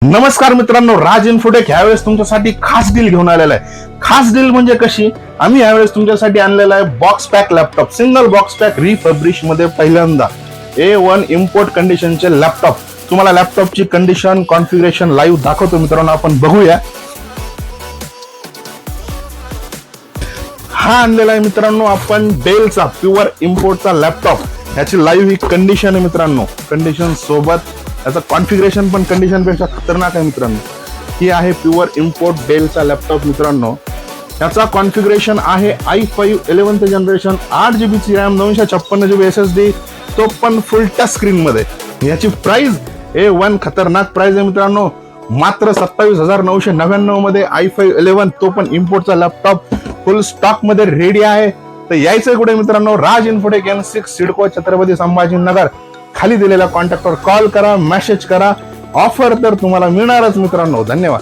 नमस्कार मित्रांनो, राज इन्फोटेक यावेळेस तुमच्यासाठी खास डील घेऊन आलेला आहे. खास डील म्हणजे कशी, आम्ही यावेळेस तुमच्यासाठी आणलेला आहे box pack laptop, single box pack refurbish मध्ये पहिल्यांदा A1 इम्पोर्ट कंडिशनचे लॅपटॉप. तुम्हाला लॅपटॉपची कंडिशन कॉन्फिगरेशन लाईव्ह दाखवतो मित्रांनो, आपण बघूया. हा आणलेला आहे मित्रांनो आपण डेलचा प्युअर इम्पोर्टचा लॅपटॉप. याची लाईव्ह ही कंडिशन आहे मित्रांनो, कंडिशन सोबत याचं कॉन्फिगरेशन पण कंडिशन पेक्षा खतरनाक आहे मित्रांनो. ही आहे प्युअर इम्पोर्ट डेलचा लॅपटॉप मित्रांनो. याचा कॉन्फिगरेशन आहे i5 11th जनरेशन, 8GB ची रॅम, 256GB SSD, तो पण फुल टच स्क्रीन मध्ये. याची प्राइस A1 खतरनाक प्राइस आहे मित्रांनो, मात्र 27,999 मध्ये i5 11, तो पण इम्पोर्टचा लॅपटॉप फुल स्टॉक मध्ये रेडी आहे. तर यायचंय कुठे मित्रांनो, राज इन्फोटेक N6 सिडको छत्रपती संभाजीनगर. खाली दिलेल्या कॉन्टॅक्टवर कॉल करा, मेसेज करा. ऑफर तर तुम्हाला मिळणारच मित्रांनो. धन्यवाद.